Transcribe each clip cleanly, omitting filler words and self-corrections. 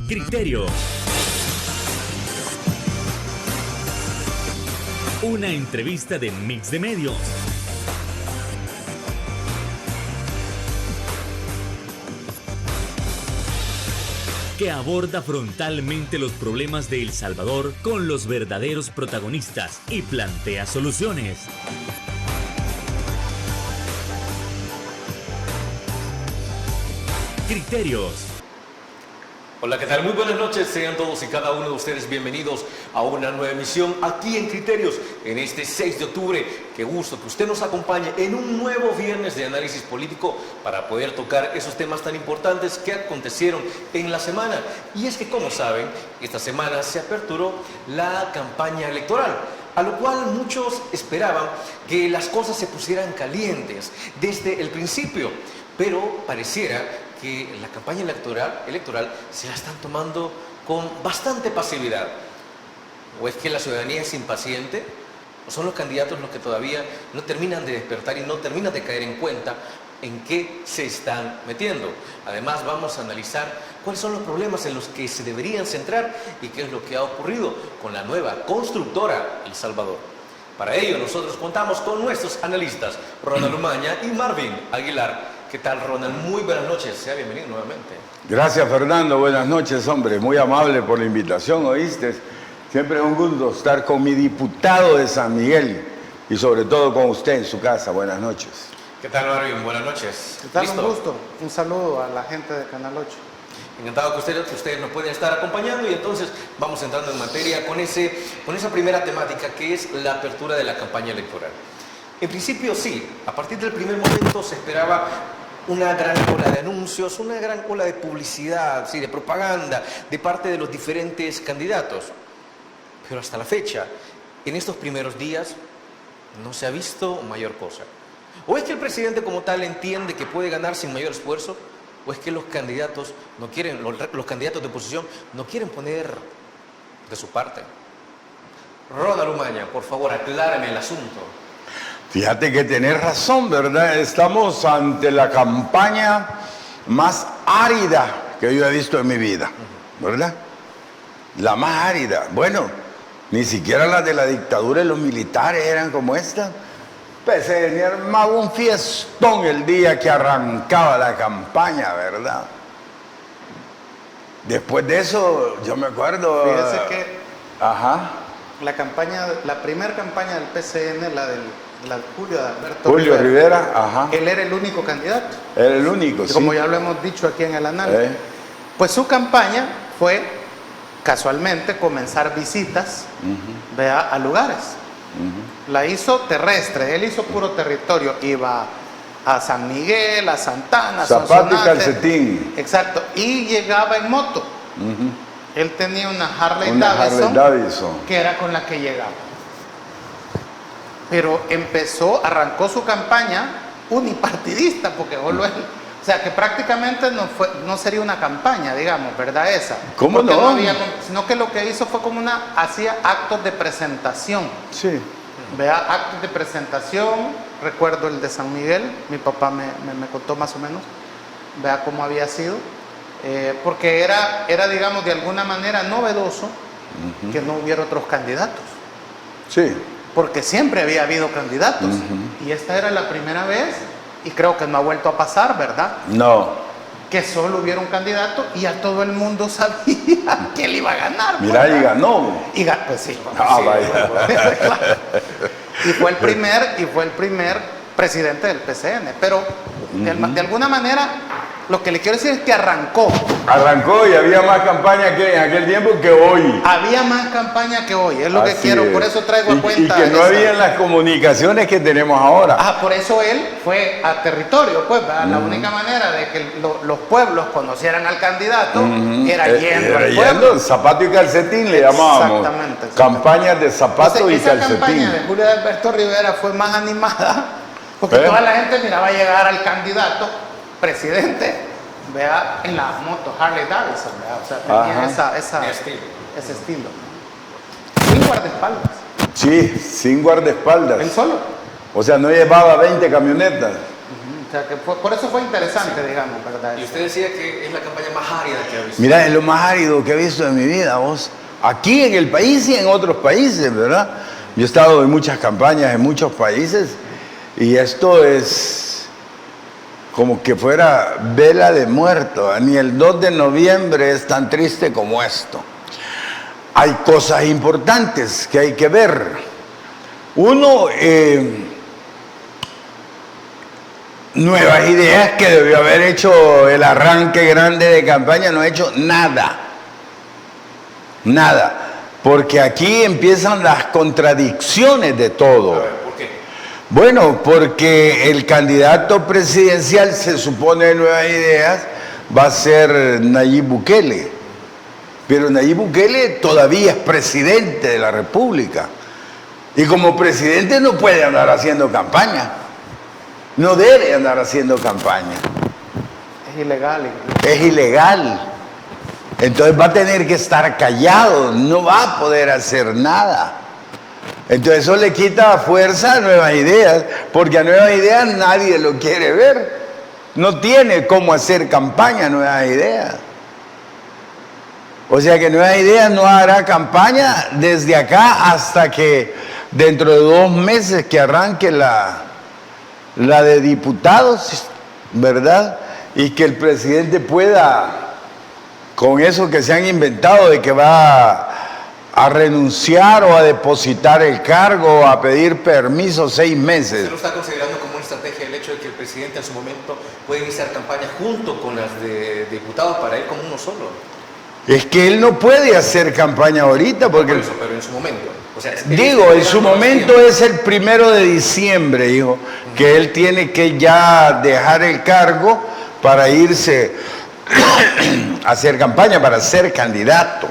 Criterios. Una entrevista de Mix de Medios. Que aborda frontalmente los problemas de El Salvador con los verdaderos protagonistas y plantea soluciones. Criterios. Hola, ¿qué tal? Muy buenas noches, sean todos y cada uno de ustedes bienvenidos a una nueva emisión aquí en Criterios, en este 6 de octubre. Qué gusto que usted nos acompañe en un nuevo viernes de análisis político para poder tocar esos temas tan importantes que acontecieron en la semana. Y es que, como saben, esta semana se aperturó la campaña electoral, a lo cual muchos esperaban que las cosas se pusieran calientes desde el principio, pero pareciera que la campaña electoral se la están tomando con bastante pasividad. ¿O es que la ciudadanía es impaciente? ¿O son los candidatos los que todavía no terminan de despertar y no terminan de caer en cuenta en qué se están metiendo? Además, vamos a analizar cuáles son los problemas en los que se deberían centrar y qué es lo que ha ocurrido con la nueva constructora El Salvador. Para ello, nosotros contamos con nuestros analistas, Ronald Umaña y Marvin Aguilar. ¿Qué tal, Ronald? Muy buenas noches. Sea bienvenido nuevamente. Gracias, Fernando. Buenas noches, hombre. Muy amable por la invitación, ¿oíste? Siempre es un gusto estar con mi diputado de San Miguel y sobre todo con usted en su casa. Buenas noches. ¿Qué tal, Marvin? Buenas noches. ¿Qué tal? ¿Listo? Un gusto. Un saludo a la gente de Canal 8. Encantado que ustedes nos pueden estar acompañando y entonces vamos entrando en materia con esa primera temática que es la apertura de la campaña electoral. En principio sí, a partir del primer momento se esperaba una gran ola de anuncios, una gran ola de publicidad, sí, de propaganda de parte de los diferentes candidatos. Pero hasta la fecha, en estos primeros días, no se ha visto mayor cosa. ¿O es que el presidente como tal entiende que puede ganar sin mayor esfuerzo? ¿O es que los candidatos no quieren, los candidatos de oposición no quieren poner de su parte? Ronald Umaña, por favor, aclárame el asunto. Fíjate que tenés razón, ¿verdad? Estamos ante la campaña más árida que yo he visto en mi vida, ¿verdad? La más árida. Bueno, ni siquiera las de la dictadura y los militares eran como esta. PCN armaba un fiestón el día que arrancaba la campaña, ¿verdad? Después de eso, yo me acuerdo... Fíjese que Ajá. la primera campaña del PCN, la de Julio Alberto Julio Rivera, ajá. él era el único candidato. Era el único, sí. Como ya lo hemos dicho aquí en el análisis. Pues su campaña fue, casualmente, comenzar visitas a lugares. La hizo terrestre, él hizo puro territorio. Iba a San Miguel, a Santana, a Zapato y Sonsonate. calcetín. Exacto. Y llegaba en moto. Él tenía una Harley Davidson, que era con la que llegaba. Pero arrancó su campaña unipartidista, porque solo él, o sea que prácticamente no sería una campaña, digamos, ¿verdad? Esa. ¿Cómo porque no? Sino que lo que hizo fue como hacía actos de presentación. Sí. Vea, actos de presentación, recuerdo el de San Miguel, mi papá me contó más o menos, vea cómo había sido, porque era, digamos, de alguna manera novedoso que no hubiera otros candidatos. Sí. Porque siempre había habido candidatos. Y esta era la primera vez, y creo que no ha vuelto a pasar, ¿verdad? No. Que solo hubiera un candidato y ya todo el mundo sabía que él iba a ganar. Mira, ¿verdad? y ganó. Pues sí. Ah, sí, vaya. claro. Y fue el primer presidente del PCN. Pero de alguna manera, lo que le quiero decir es que arrancó y había más campaña que en aquel tiempo que hoy. Había más campaña que hoy, es lo que Así quiero, es. por eso traigo a cuenta. Y que no había las comunicaciones que tenemos ahora. Por eso él fue a territorio, pues, la única manera de que los pueblos conocieran al candidato era yendo al pueblo. Zapato y calcetín le llamábamos. Exactamente. Campañas de zapato y calcetín. Esa campaña de Julio Alberto Rivera fue más animada, porque toda la gente miraba llegar al candidato presidente, vea, en la moto Harley Davidson, vea, o sea, tenía ese estilo. Sin guardaespaldas. Sí, sin guardaespaldas. Él solo. O sea, no llevaba 20 camionetas. O sea, que por eso fue interesante, digamos, ¿verdad? Y usted decía que es la campaña más árida que ha visto. Mira, es lo más árido que he visto en mi vida, vos. Aquí en el país y en otros países, ¿verdad? Yo he estado en muchas campañas en muchos países y esto es como que fuera vela de muerto. Ni el 2 de noviembre es tan triste como esto. Hay cosas importantes que hay que ver. Uno, nuevas ideas que debió haber hecho el arranque grande de campaña, no ha hecho nada. Nada. Porque aquí empiezan las contradicciones de todo. A ver, ¿por qué? Bueno, porque el candidato presidencial, se supone de Nuevas Ideas, va a ser Nayib Bukele. Pero Nayib Bukele todavía es presidente de la República. Y como presidente no puede andar haciendo campaña. No debe andar haciendo campaña. Es ilegal. Es ilegal. Entonces va a tener que estar callado, no va a poder hacer nada. Entonces eso le quita fuerza a Nuevas Ideas, porque a Nuevas Ideas nadie lo quiere ver. No tiene cómo hacer campaña Nuevas Ideas. O sea que Nuevas Ideas no hará campaña desde acá hasta que dentro de 2 meses que arranque la de diputados, ¿verdad? Y que el presidente pueda, con eso que se han inventado de que va a renunciar o a depositar el cargo o a pedir permiso 6 meses. ¿Usted lo está considerando como una estrategia el hecho de que el presidente en su momento puede iniciar campaña junto con las de diputados para ir como uno solo? Es que él no puede hacer campaña ahorita porque... Por eso, pero en su momento. O sea, digo, en su momento es el 1 de diciembre, hijo, que él tiene que ya dejar el cargo para irse a hacer campaña, para ser candidato.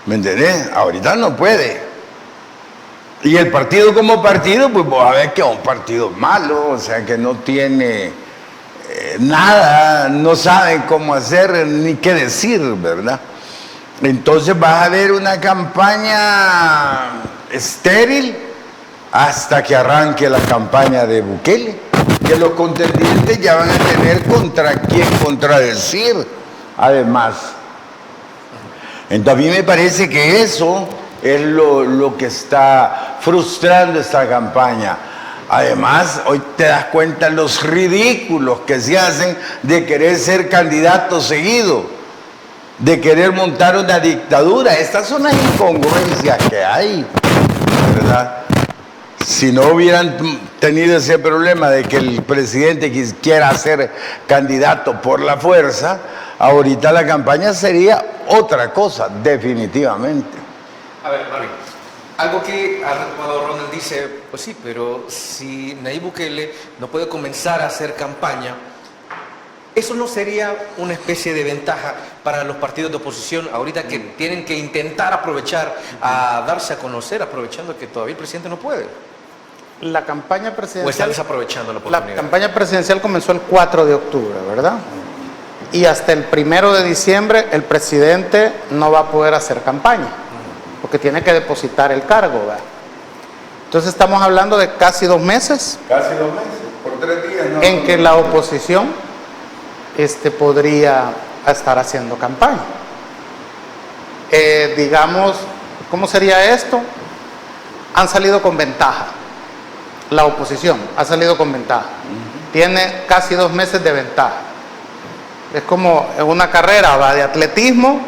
¿Me entendés? Ahorita no puede. Y el partido como partido, pues vos a ver que es un partido malo, o sea que no tiene nada, no saben cómo hacer ni qué decir, ¿verdad? Entonces vas a ver una campaña estéril hasta que arranque la campaña de Bukele, que los contendientes ya van a tener contra quién contradecir, además. Entonces a mí me parece que eso es lo que está frustrando esta campaña. Además, hoy te das cuenta los ridículos que se hacen de querer ser candidato seguido, de querer montar una dictadura. Estas son las incongruencias que hay, ¿verdad? Si no hubieran tenido ese problema de que el presidente quiera ser candidato por la fuerza, ahorita la campaña sería otra cosa, definitivamente. A ver, Marvin, algo que ha retomado Ronald dice, pues sí, pero si Nayib Bukele no puede comenzar a hacer campaña, ¿eso no sería una especie de ventaja para los partidos de oposición ahorita que tienen que intentar aprovechar a darse a conocer, aprovechando que todavía el presidente no puede? La campaña presidencial... ¿O están desaprovechando la oportunidad? La campaña presidencial comenzó el 4 de octubre, ¿verdad? Y hasta el 1 de diciembre el presidente no va a poder hacer campaña, porque tiene que depositar el cargo, ¿verdad? Entonces estamos hablando de casi 2 meses. Casi 2 meses, por 3 días. ¿No? En que la oposición podría estar haciendo campaña. Digamos, ¿cómo sería esto? Han salido con ventaja. La oposición ha salido con ventaja. Tiene casi 2 meses de ventaja. Es como en una carrera, ¿va?, de atletismo,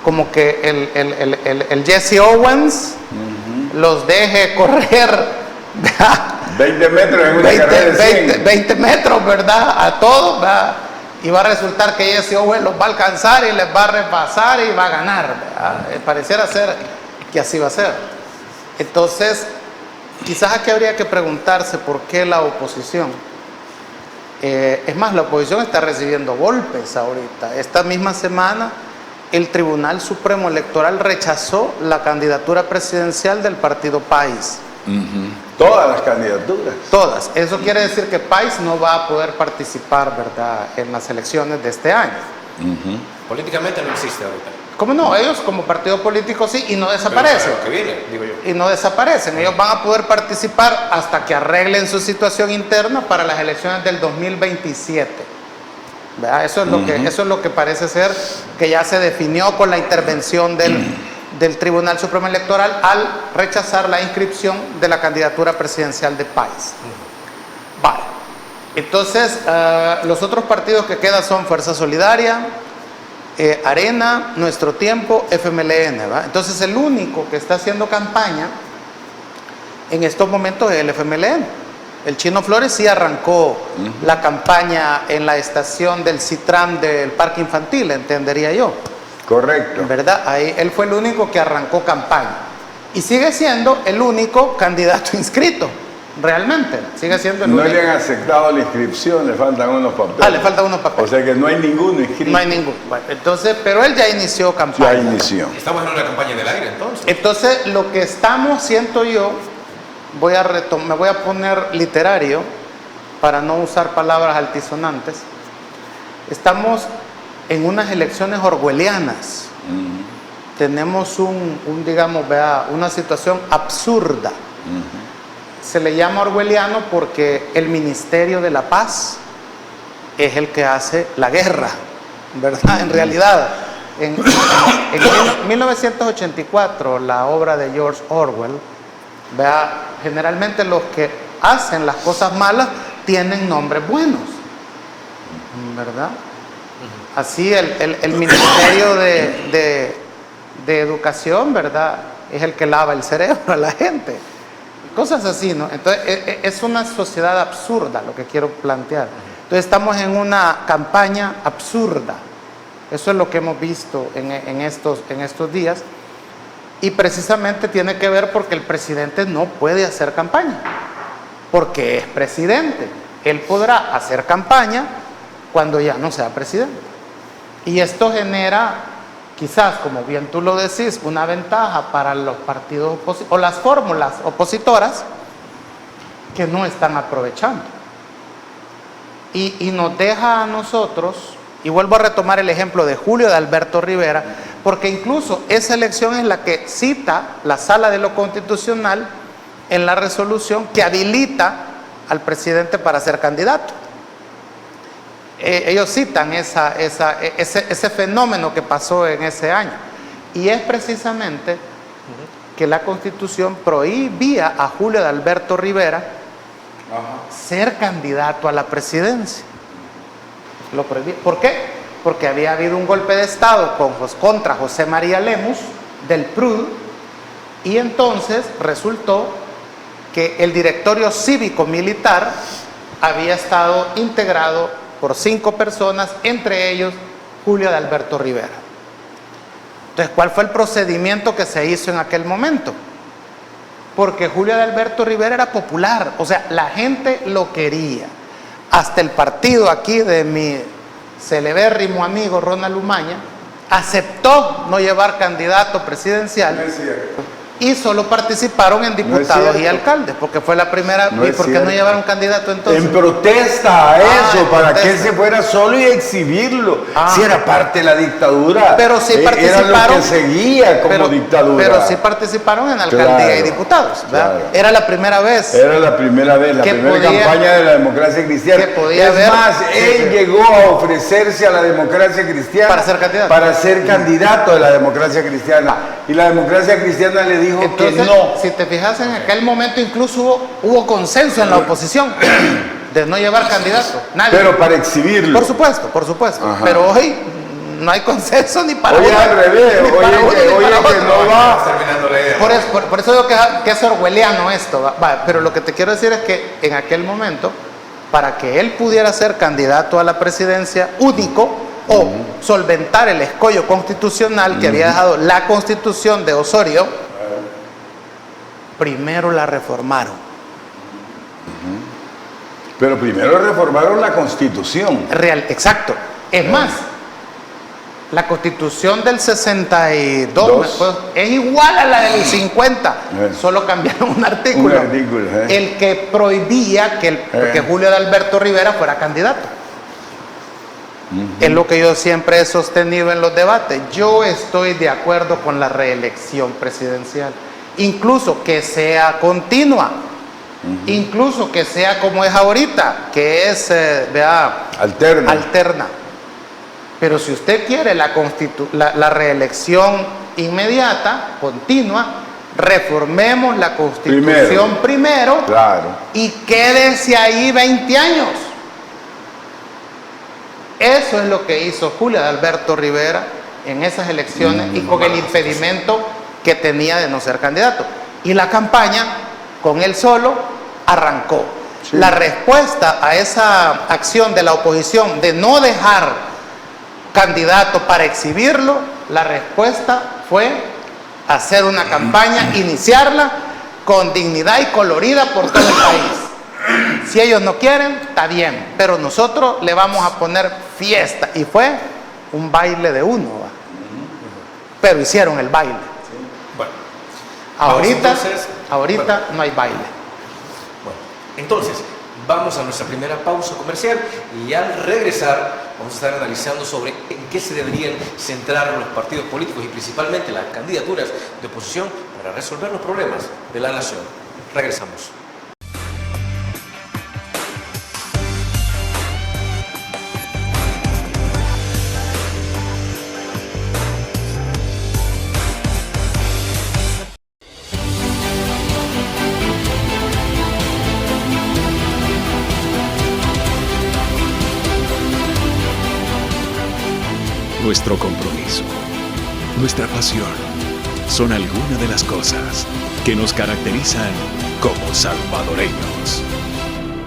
como que el Jesse Owens los deje correr 20 metros en una carrera de 100. 20 metros, ¿verdad? A todos, ¿verdad? Y va a resultar que Jesse Owens los va a alcanzar y les va a repasar y va a ganar, ¿verdad? Pareciera ser que así va a ser. Entonces, quizás aquí habría que preguntarse por qué la oposición. Es más, la oposición está recibiendo golpes ahorita. Esta misma semana el Tribunal Supremo Electoral rechazó la candidatura presidencial del partido PAIS. Todas las candidaturas. Todas. Eso quiere decir que PAIS no va a poder participar, ¿verdad?, en las elecciones de este año. Políticamente no existe ahorita. ¿Cómo no? Ellos como partido político sí, y no desaparecen. Pero que viene, digo yo. Y no desaparecen. Ellos van a poder participar hasta que arreglen su situación interna para las elecciones del 2027. ¿Verdad? Eso es lo que parece ser que ya se definió con la intervención del Tribunal Supremo Electoral al rechazar la inscripción de la candidatura presidencial de Páez. Vale. Entonces, los otros partidos que quedan son Fuerza Solidaria, Arena, Nuestro Tiempo, FMLN, ¿va? Entonces el único que está haciendo campaña en estos momentos es el FMLN. El Chino Flores sí arrancó la campaña en la estación del Citram del Parque Infantil, entendería yo. Correcto. ¿Verdad? Ahí él fue el único que arrancó campaña. Y sigue siendo el único candidato inscrito. Realmente, sigue siendo el único. No le han aceptado la inscripción, le faltan unos papeles. Le faltan unos papeles. O sea que no hay ninguno inscrito. No hay ninguno. Bueno, entonces, pero él ya inició campaña. Ya inició. Estamos en una campaña en el aire, entonces. Entonces, lo que estamos, siento yo, me voy a poner literario para no usar palabras altisonantes. Estamos en unas elecciones orwellianas. Tenemos digamos, una situación absurda. Se le llama orwelliano porque el Ministerio de la Paz es el que hace la guerra, ¿verdad? En realidad, en 1984, la obra de George Orwell, generalmente los que hacen las cosas malas tienen nombres buenos, ¿verdad? Así el Ministerio de Educación, ¿verdad? Es el que lava el cerebro a la gente. Cosas así, ¿no? Entonces, es una sociedad absurda lo que quiero plantear. Entonces, estamos en una campaña absurda. Eso es lo que hemos visto en estos días. Y precisamente tiene que ver porque el presidente no puede hacer campaña. Porque es presidente. Él podrá hacer campaña cuando ya no sea presidente. Y esto genera, quizás, como bien tú lo decís, una ventaja para los partidos o las fórmulas opositoras que no están aprovechando. Y nos deja a nosotros, y vuelvo a retomar el ejemplo de Julio de Alberto Rivera, porque incluso esa elección es la que cita la Sala de lo Constitucional en la resolución que habilita al presidente para ser candidato. Ellos citan ese fenómeno que pasó en ese año, y es precisamente que la Constitución prohibía a Julio de Alberto Rivera ser candidato a la presidencia. Lo prohibía. ¿Por qué? Porque había habido un golpe de Estado contra José María Lemus del PRUD, y entonces resultó que el directorio cívico-militar había estado integrado por 5 personas, entre ellos Julio de Alberto Rivera. Entonces, ¿cuál fue el procedimiento que se hizo en aquel momento? Porque Julio de Alberto Rivera era popular, o sea, la gente lo quería. Hasta el partido aquí de mi celebérrimo amigo Ronald Umaña aceptó no llevar candidato presidencial. No es cierto. Y solo participaron en diputados y alcaldes, porque fue la primera. ¿Y por qué no llevaron candidato entonces? En protesta a eso, para protesta. que él se fuera solo y exhibirlo. Si era parte de la dictadura. Pero sí participaron. Era lo que seguía como dictadura. Pero sí participaron en alcaldía y diputados, ¿verdad? Claro. Era la primera vez. Era la primera vez, la primera campaña de la democracia cristiana. Es más, él llegó a ofrecerse a la democracia cristiana para ser candidato. Para ser candidato de la democracia cristiana. Y la democracia cristiana le dijo entonces, que no. Si te fijas, en aquel momento incluso hubo consenso en la oposición de no llevar candidato. Nadie. Pero para exhibirlo. Por supuesto, por supuesto. Ajá. Pero hoy no hay consenso ni para Oye, al revés, oye que no va. Por eso digo que es orwelliano esto, ¿va? Pero lo que te quiero decir es que en aquel momento, para que él pudiera ser candidato a la presidencia único o solventar el escollo constitucional que había dejado la Constitución de Osorio, primero la reformaron. Pero primero reformaron la Constitución. Exacto. Es más, la Constitución del 62 es igual a la del 50, solo cambiaron un artículo. El que prohibía que Julio de Alberto Rivera fuera candidato. Es lo que yo siempre he sostenido en los debates. Yo estoy de acuerdo con la reelección presidencial, incluso que sea continua, incluso que sea como es ahorita, que es, alterna. Pero si usted quiere la reelección inmediata, continua, reformemos la Constitución primero claro, y quédese ahí 20 años. Eso es lo que hizo Julio de Alberto Rivera en esas elecciones y con el impedimento que tenía de no ser candidato. Y la campaña, con él solo, arrancó. Sí. La respuesta a esa acción de la oposición de no dejar candidato para exhibirlo, la respuesta fue hacer una campaña, iniciarla con dignidad y colorida por todo el país. Si ellos no quieren, está bien, pero nosotros le vamos a poner fiesta. Y fue un baile de uno, ¿va? Pero hicieron el baile. Bueno, ahorita no hay baile. Bueno, entonces, vamos a nuestra primera pausa comercial y al regresar vamos a estar analizando sobre en qué se deberían centrar los partidos políticos y principalmente las candidaturas de oposición para resolver los problemas de la nación. Regresamos. Nuestro compromiso, nuestra pasión, son algunas de las cosas que nos caracterizan como salvadoreños.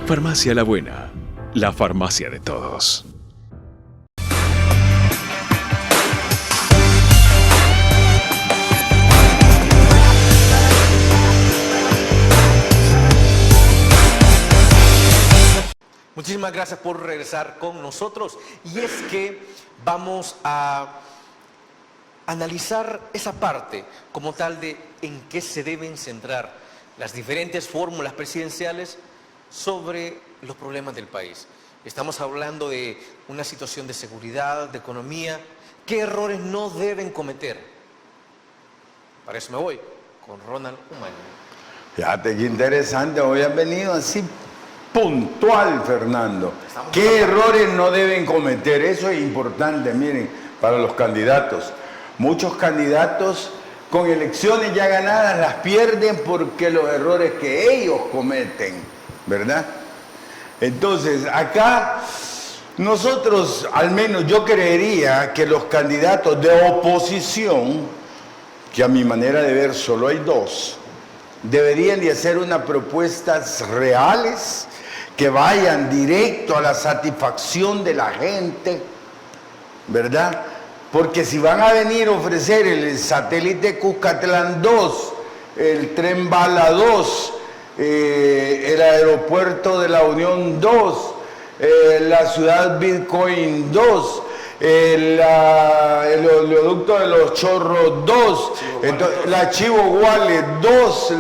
Farmacia La Buena, la farmacia de todos. Muchísimas gracias por regresar con nosotros. Y es que vamos a analizar esa parte como tal de en qué se deben centrar las diferentes fórmulas presidenciales sobre los problemas del país. Estamos hablando de una situación de seguridad, de economía, qué errores no deben cometer. Para eso me voy con Ronald Umaña. Fíjate qué interesante, hoy has venido así puntual, Fernando. ¿Qué errores no deben cometer? Eso es importante, miren, para los candidatos. Muchos candidatos con elecciones ya ganadas las pierden porque los errores que ellos cometen, ¿verdad? Entonces, acá nosotros, al menos yo creería que los candidatos de oposición, que a mi manera de ver solo hay dos, deberían de hacer unas propuestas reales que vayan directo a la satisfacción de la gente, ¿verdad? Porque si van a venir a ofrecer el satélite Cuscatlán 2, el tren bala 2, el aeropuerto de la Unión 2, la ciudad Bitcoin 2, el oleoducto de los Chorros 2, entonces, la Chivo Wallet 2,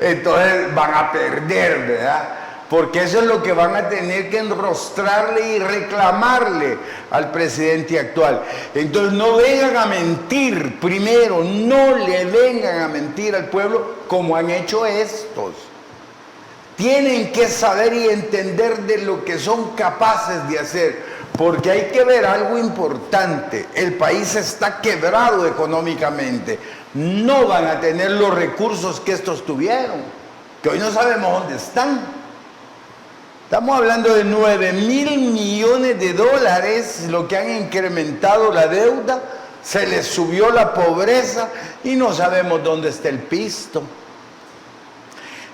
entonces van a perder, ¿verdad? Porque eso es lo que van a tener que enrostrarle y reclamarle al presidente actual. Entonces no vengan a mentir, primero, no le vengan a mentir al pueblo como han hecho estos. Tienen que saber y entender de lo que son capaces de hacer, porque hay que ver algo importante. El país está quebrado económicamente. No van a tener los recursos que estos tuvieron, que hoy no sabemos dónde están. Estamos hablando de 9.000 millones de dólares, lo que han incrementado la deuda, se les subió la pobreza y no sabemos dónde está el pisto.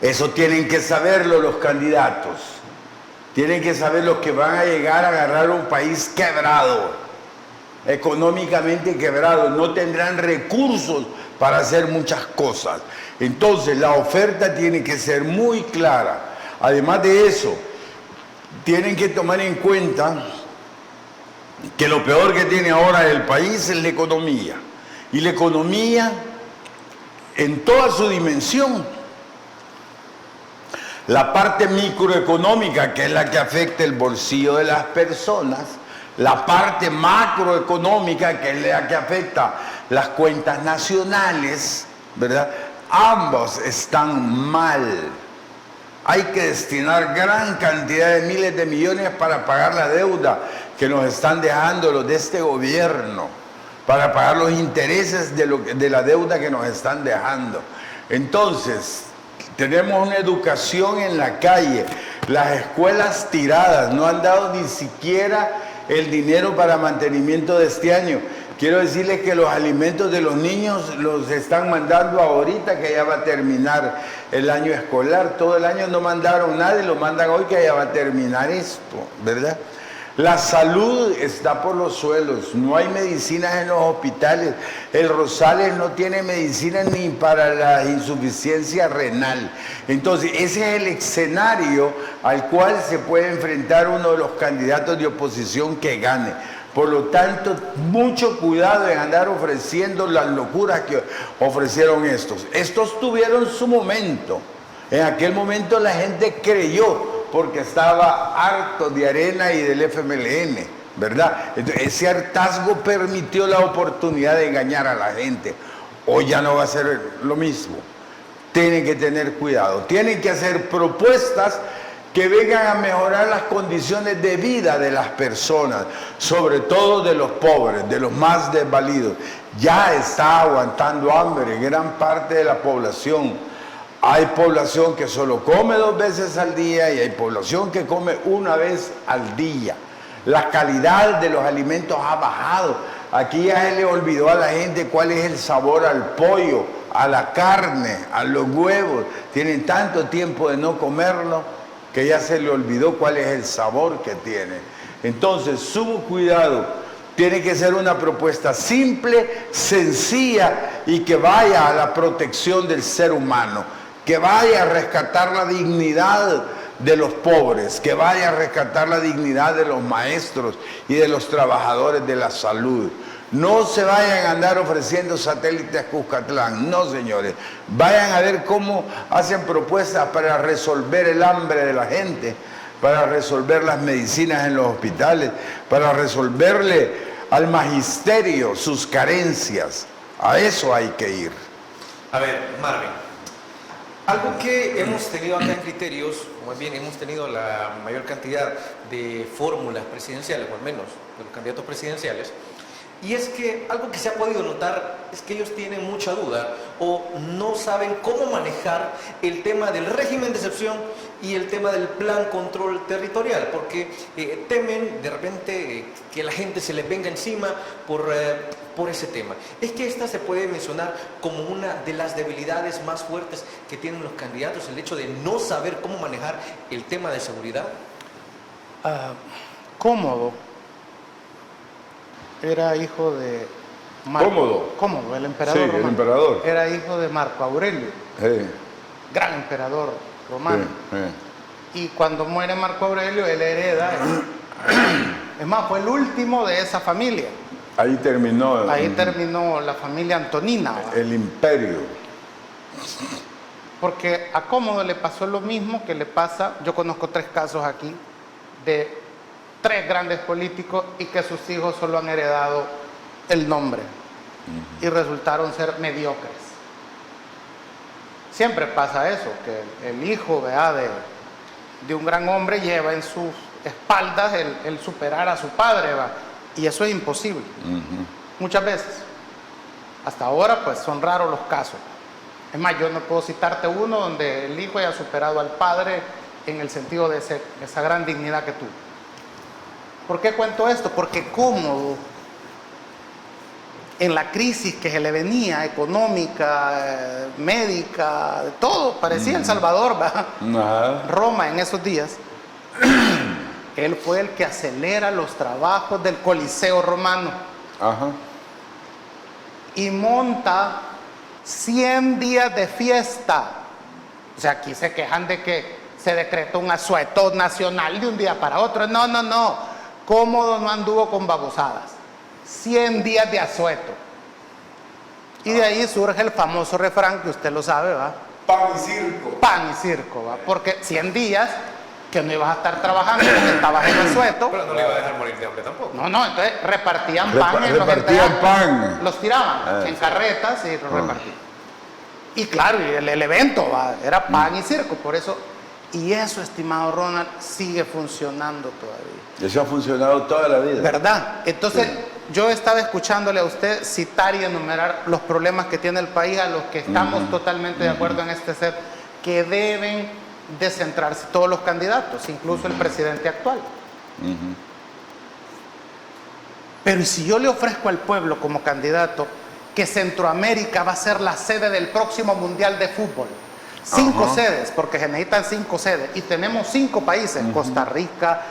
Eso tienen que saberlo los candidatos. Tienen que saber los que van a llegar a agarrar un país quebrado, económicamente quebrado. No tendrán recursos para hacer muchas cosas. Entonces la oferta tiene que ser muy clara. Además de eso, tienen que tomar en cuenta que lo peor que tiene ahora el país es la economía. Y la economía en toda su dimensión. La parte microeconómica, que es la que afecta el bolsillo de las personas, la parte macroeconómica, que es la que afecta las cuentas nacionales, ¿verdad? Ambos están mal. Hay que destinar gran cantidad de miles de millones para pagar la deuda que nos están dejando los de este gobierno, para pagar los intereses de la deuda que nos están dejando. Entonces, tenemos una educación en la calle, las escuelas tiradas, no han dado ni siquiera el dinero para mantenimiento de este año. Quiero decirles que los alimentos de los niños los están mandando ahorita que ya va a terminar el año escolar. Todo el año no mandaron nada y lo mandan hoy que ya va a terminar esto, ¿verdad? La salud está por los suelos, no hay medicinas en los hospitales. El Rosales no tiene medicinas ni para la insuficiencia renal. Entonces, ese es el escenario al cual se puede enfrentar uno de los candidatos de oposición que gane. Por lo tanto, mucho cuidado en andar ofreciendo las locuras que ofrecieron estos. Estos tuvieron su momento. En aquel momento la gente creyó, porque estaba harto de Arena y del FMLN, ¿verdad? Entonces, ese hartazgo permitió la oportunidad de engañar a la gente. Hoy ya no va a ser lo mismo. Tienen que tener cuidado. Tienen que hacer propuestas que vengan a mejorar las condiciones de vida de las personas, sobre todo de los pobres, de los más desvalidos. Ya está aguantando hambre gran parte de la población. Hay población que solo come 2 veces al día y hay población que come 1 vez al día. La calidad de los alimentos ha bajado. Aquí ya se le olvidó a la gente cuál es el sabor al pollo, a la carne, a los huevos. Tienen tanto tiempo de no comerlo que ya se le olvidó cuál es el sabor que tiene. Entonces, sumo cuidado. Tiene que ser una propuesta simple, sencilla y que vaya a la protección del ser humano, que vaya a rescatar la dignidad de los pobres, que vaya a rescatar la dignidad de los maestros y de los trabajadores de la salud. No se vayan a andar ofreciendo satélites Cuscatlán, no señores. Vayan a ver cómo hacen propuestas para resolver el hambre de la gente, para resolver las medicinas en los hospitales, para resolverle al magisterio sus carencias. A eso hay que ir. A ver, Marvin, algo que hemos tenido acá en Criterios, o más bien hemos tenido la mayor cantidad de fórmulas presidenciales, o al menos de los candidatos presidenciales, y es que algo que se ha podido notar es que ellos tienen mucha duda o no saben cómo manejar el tema del régimen de excepción y el tema del plan control territorial, porque temen de repente que la gente se les venga encima por ese tema. Es que esta se puede mencionar como una de las debilidades más fuertes que tienen los candidatos, el hecho de no saber cómo manejar el tema de seguridad. Cómodo era hijo de Marco. Cómodo, el emperador Sí, romano. el emperador. Era hijo de Marco Aurelio, gran emperador romano. Y cuando muere Marco Aurelio, él hereda. Es más, fue el último de esa familia. Ahí terminó. Ahí terminó la familia Antonina. El imperio. Porque a Cómodo le pasó lo mismo que le pasa, yo conozco 3 casos aquí, de 3 grandes políticos y que sus hijos solo han heredado el nombre y resultaron ser mediocres. Siempre pasa eso, que el hijo, ¿verdad?, de un gran hombre lleva en sus espaldas el superar a su padre, ¿verdad? Y eso es imposible. Muchas veces. Hasta ahora, pues, son raros los casos. Es más, yo no puedo citarte uno donde el hijo haya superado al padre en el sentido de esa gran dignidad que tuvo. ¿Por qué cuento esto? Porque Cómodo, en la crisis que se le venía, económica, médica, de todo, parecía El Salvador, ¿verdad? Roma en esos días, él fue el que acelera los trabajos del Coliseo Romano. Y monta 100 días de fiesta. O sea, aquí se quejan de que se decretó un asueto nacional de un día para otro. No. Cómodo no anduvo con babosadas. 100 días de asueto. Y de ahí surge el famoso refrán que usted lo sabe, ¿va? Pan y circo. Pan y circo, ¿va? Porque 100 días que no ibas a estar trabajando porque estabas en asueto. Pero no le iba a dejar morir de hambre tampoco. No, entonces repartían pan en los repartían enteros, pan. los tiraban en carretas y los repartían. Y claro, y el evento era pan y circo, por eso. Y eso, estimado Ronald, sigue funcionando todavía. Eso ha funcionado toda la vida. ¿Verdad? Entonces, yo estaba escuchándole a usted citar y enumerar los problemas que tiene el país, a los que estamos totalmente de acuerdo en este set, que deben de centrarse todos los candidatos, incluso el presidente actual. Pero ¿y si yo le ofrezco al pueblo como candidato que Centroamérica va a ser la sede del próximo Mundial de Fútbol? 5 sedes, porque se necesitan 5 sedes, y tenemos 5 países, Costa Rica,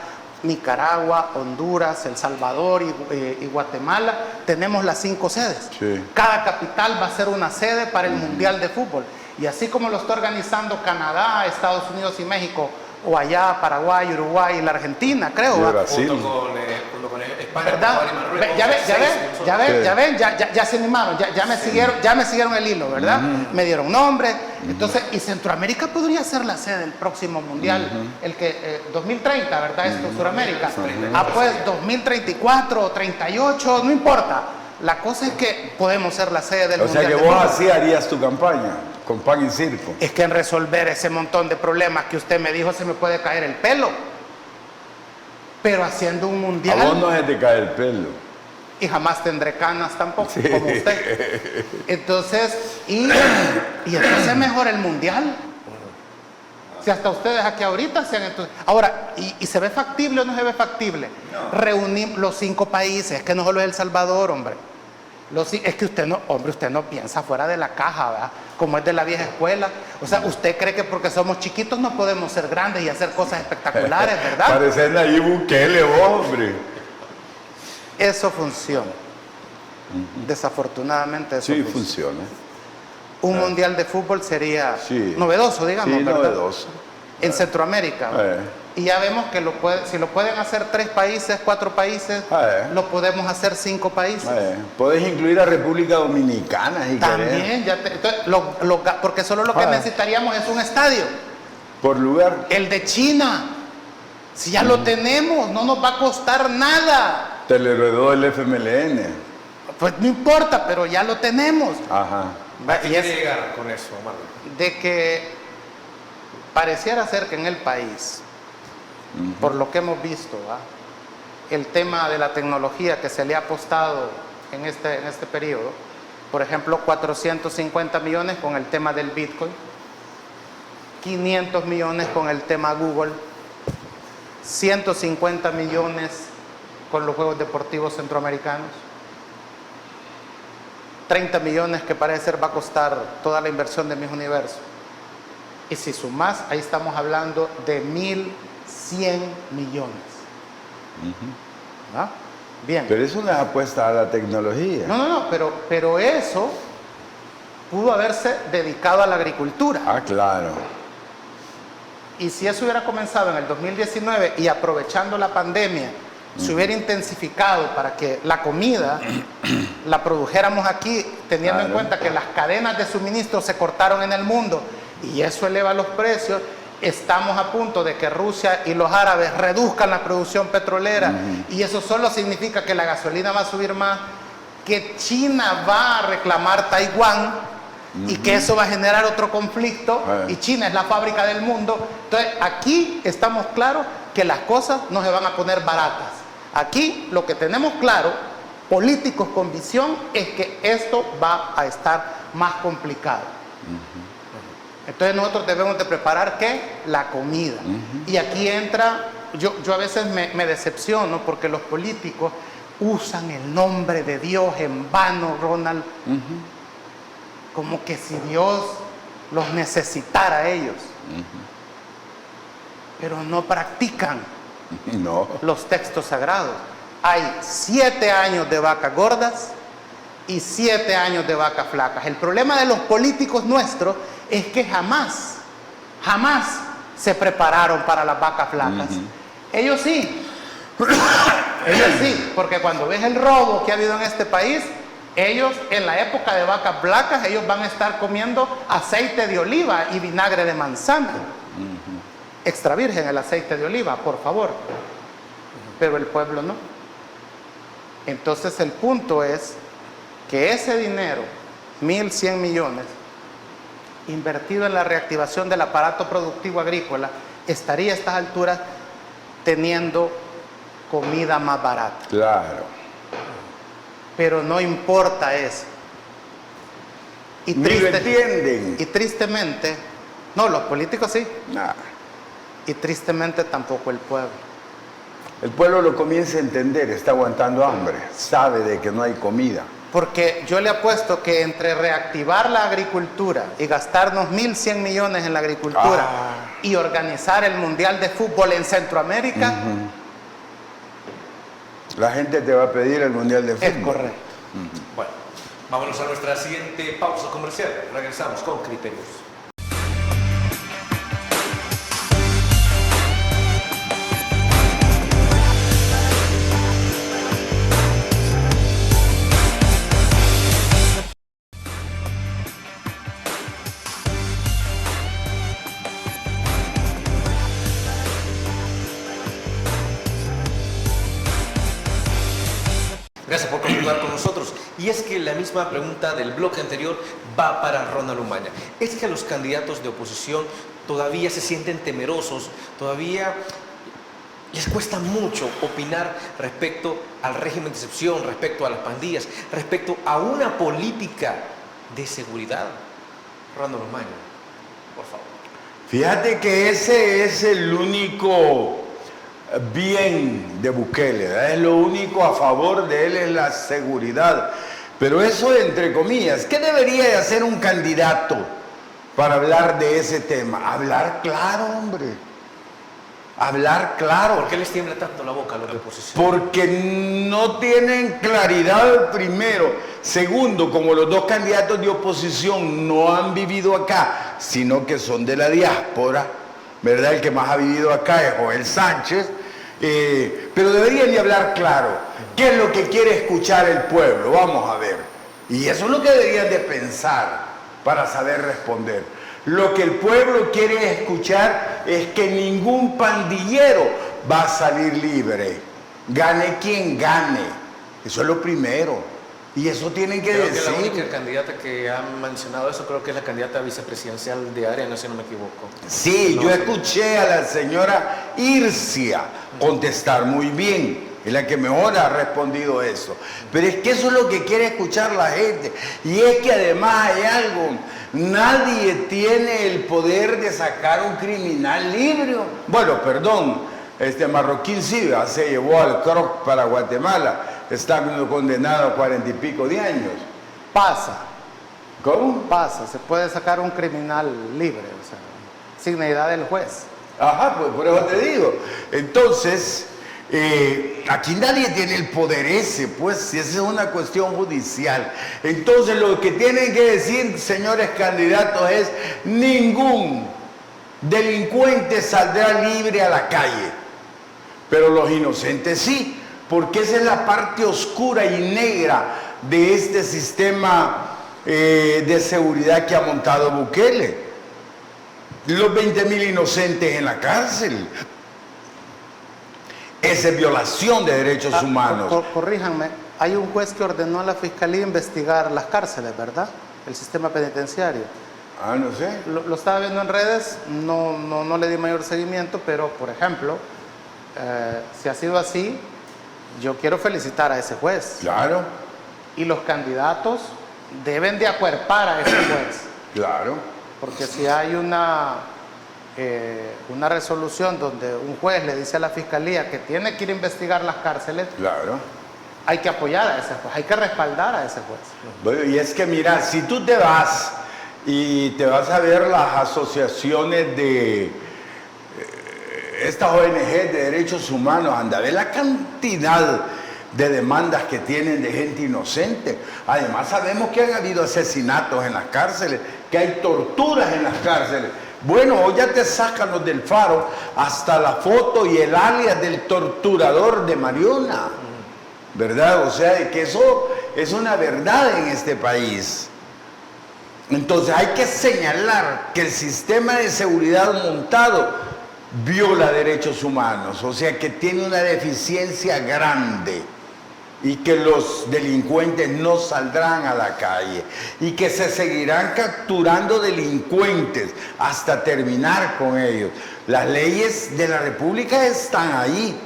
Nicaragua, Honduras, El Salvador y Guatemala, tenemos las 5 sedes. Sí. Cada capital va a ser una sede para el Mundial de Fútbol. Y así como lo está organizando Canadá, Estados Unidos y México, o allá Paraguay, Uruguay y la Argentina, creo. Y ¿va? Brasil. Junto con España, ¿Verdad? Portugal y Marruecos. Ya se animaron, ya me siguieron el hilo, ¿verdad? Me dieron nombre. Entonces, y Centroamérica podría ser la sede del próximo mundial, el que 2030, ¿verdad? Esto es Sudamérica. Pues 2034 o 38, no importa. La cosa es que podemos ser la sede del mundial. O sea que vos así harías tu campaña, con pan y circo. Es que en resolver ese montón de problemas que usted me dijo se me puede caer el pelo. Pero haciendo un mundial. A vos no se te cae el pelo. Y jamás tendré canas tampoco, como usted. Entonces, y entonces mejor el mundial. Si hasta ustedes aquí ahorita se han... Ahora, ¿y se ve factible o no se ve factible? No. Reunir los 5 países, que no solo es El Salvador, hombre. Es que usted no piensa fuera de la caja, ¿verdad? Como es de la vieja escuela. O sea, usted cree que porque somos chiquitos no podemos ser grandes y hacer cosas espectaculares, ¿verdad? Parecer Nayib Bukele, vos, hombre. Eso funciona. Desafortunadamente eso funciona. Un mundial de fútbol sería novedoso, digamos, ¿verdad? Novedoso. En Centroamérica. Y ya vemos que si lo pueden hacer 3 países, 4 países, lo podemos hacer 5 países. Puedes incluir a República Dominicana si también, entonces, porque solo lo que necesitaríamos es un estadio. Por lugar. El de China. Si ya lo tenemos, no nos va a costar nada. Te le heredó el FMLN. Pues no importa, pero ya lo tenemos. Ajá. ¿A qué quiere llegar con eso, Omar? De que pareciera ser que en el país, por lo que hemos visto, el tema de la tecnología que se le ha apostado en este periodo, por ejemplo, 450 millones con el tema del Bitcoin, 500 millones con el tema Google, 150 millones con los Juegos Deportivos Centroamericanos, 30 millones que parece ser va a costar toda la inversión de Miss Universo. Y si sumas, ahí estamos hablando de 1.100 millones. ¿Ah? Bien. Pero es una apuesta a la tecnología. No, pero eso pudo haberse dedicado a la agricultura. Ah, claro. Y si eso hubiera comenzado en el 2019 y aprovechando la pandemia, se hubiera intensificado para que la comida la produjéramos aquí, teniendo en cuenta que las cadenas de suministro se cortaron en el mundo y eso eleva los precios. Estamos a punto de que Rusia y los árabes reduzcan la producción petrolera y eso solo significa que la gasolina va a subir más, que China va a reclamar Taiwán y que eso va a generar otro conflicto y China es la fábrica del mundo. Entonces aquí estamos claros que las cosas no se van a poner baratas. Aquí lo que tenemos claro, políticos con visión, es que esto va a estar más complicado. Entonces nosotros debemos de preparar ¿qué? La comida. Y aquí entra, yo a veces me decepciono porque los políticos usan el nombre de Dios en vano, Ronald, como que si Dios los necesitara a ellos. Pero no practican los textos sagrados. Hay 7 años de vacas gordas y 7 años de vacas flacas. El problema de los políticos nuestros es que jamás se prepararon para las vacas flacas. Ellos sí, porque cuando ves el robo que ha habido en este país, ellos en la época de vacas flacas, ellos van a estar comiendo aceite de oliva y vinagre de manzana. extra virgen el aceite de oliva, por favor. Pero el pueblo no. Entonces el punto es que ese dinero, 1.100 millones, invertido en la reactivación del aparato productivo agrícola, estaría a estas alturas teniendo comida más barata. Claro. Pero no importa eso. Y Ni lo entienden. Y tristemente, no, los políticos sí. Nah. Y tristemente tampoco el pueblo. El pueblo lo comienza a entender, está aguantando hambre, sabe de que no hay comida. Porque yo le apuesto que entre reactivar la agricultura y gastarnos 1.100 millones en la agricultura y organizar el Mundial de Fútbol en Centroamérica, la gente te va a pedir el Mundial de Fútbol. es correcto. Bueno, vámonos a nuestra siguiente pausa comercial. Regresamos con Criterios. Gracias por continuar con nosotros. Y es que la misma pregunta del bloque anterior va para Ronald Umaña. Es que los candidatos de oposición todavía se sienten temerosos, todavía les cuesta mucho opinar respecto al régimen de excepción, respecto a las pandillas, respecto a una política de seguridad. Ronald Umaña, por favor. Fíjate que ese es el único bien de Bukele, ¿verdad? Es lo único a favor de él, es la seguridad. Pero eso entre comillas, ¿qué debería de hacer un candidato para hablar de ese tema? Hablar claro, hombre. Hablar claro. ¿Por qué les tiembla tanto la boca a los de oposición? Porque no tienen claridad, primero. Segundo, como los dos candidatos de oposición no han vivido acá, sino que son de la diáspora, ¿verdad? El que más ha vivido acá es Joel Sánchez, pero deberían de hablar claro. ¿Qué es lo que quiere escuchar el pueblo? Vamos a ver. Y eso es lo que deberían de pensar para saber responder. Lo que el pueblo quiere escuchar es que ningún pandillero va a salir libre. Gane quien gane. Eso es lo primero. Y eso tienen que Creo decir. que la única candidata que ha mencionado eso, creo que es la candidata vicepresidencial de Arena, si no me equivoco. Sí, No, yo sí. escuché a la señora Ircia contestar muy bien. Es la que mejor ha respondido eso. Pero es que eso es lo que quiere escuchar la gente. Y es que además hay algo. Nadie tiene el poder de sacar un criminal libre. Bueno, perdón, este Marroquín sí, se llevó al Croc para Guatemala. Está condenado a 40 y pico de años. Pasa, ¿Cómo? pasa. Se puede sacar un criminal libre, o sea, sin necesidad del juez. Ajá, pues por eso te digo. Entonces, aquí nadie tiene el poder ese, pues, si esa es una cuestión judicial. Entonces, lo que tienen que decir, señores candidatos, es ningún delincuente saldrá libre a la calle, pero los inocentes sí, porque esa es la parte oscura y negra de este sistema de seguridad que ha montado Bukele. Los 20,000 inocentes en la cárcel. Esa es violación de derechos humanos. Corríjanme, hay un juez que ordenó a la Fiscalía investigar las cárceles, ¿verdad? El sistema penitenciario. Ah, no sé. Lo estaba viendo en redes, no le di mayor seguimiento, pero, por ejemplo, si ha sido así, yo quiero felicitar a ese juez. Claro, Y los candidatos deben de acuerpar a ese juez. claro. Porque si hay una resolución donde un juez le dice a la Fiscalía que tiene que ir a investigar las cárceles, Claro. hay que apoyar a ese juez, hay que respaldar a ese juez. Bueno, y es que mira, si tú te vas y te vas a ver las asociaciones de estas ONG de derechos humanos, anda a ver la cantidad de demandas que tienen de gente inocente. Además sabemos que han habido asesinatos en las cárceles, que hay torturas en las cárceles. Bueno, hoy ya te sacan los del Faro hasta la foto y el alias del torturador de Mariona, ¿verdad? O sea, de que eso es una verdad en este país. Entonces hay que señalar que el sistema de seguridad montado viola derechos humanos, o sea que tiene una deficiencia grande y que los delincuentes no saldrán a la calle y que se seguirán capturando delincuentes hasta terminar con ellos. Las leyes de la República están ahí.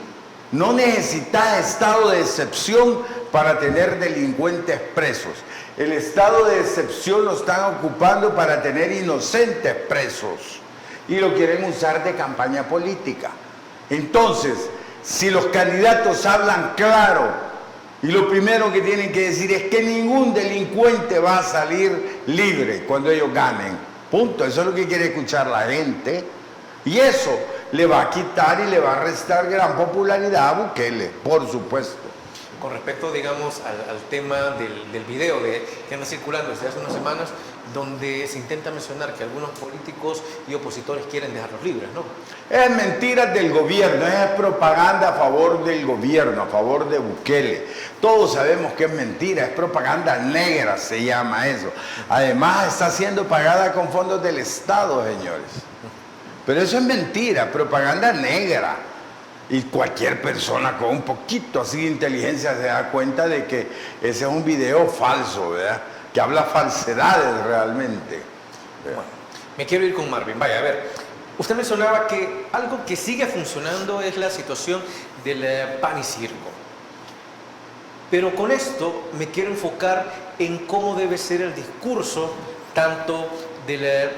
No necesita estado de excepción para tener delincuentes presos. El estado de excepción lo están ocupando para tener inocentes presos y lo quieren usar de campaña política. Entonces, si los candidatos hablan claro y lo primero que tienen que decir es que ningún delincuente va a salir libre cuando ellos ganen. Punto. Eso es lo que quiere escuchar la gente. Y eso le va a quitar y le va a restar gran popularidad a Bukele, por supuesto. Con respecto, digamos, al tema del video que anda circulando desde hace unas semanas, donde se intenta mencionar que algunos políticos y opositores quieren dejarlos libres, ¿no? Es mentira del gobierno, es propaganda a favor del gobierno, a favor de Bukele. Todos sabemos que es mentira, es propaganda negra, se llama eso. Además, está siendo pagada con fondos del Estado, señores. Pero eso es mentira, propaganda negra. Y cualquier persona con un poquito así de inteligencia se da cuenta de que ese es un video falso, ¿verdad? Que habla falsedades realmente. Bueno, me quiero ir con Marvin. Vaya, a ver, usted mencionaba que algo que sigue funcionando es la situación del pan y circo. Pero con esto me quiero enfocar en cómo debe ser el discurso tanto de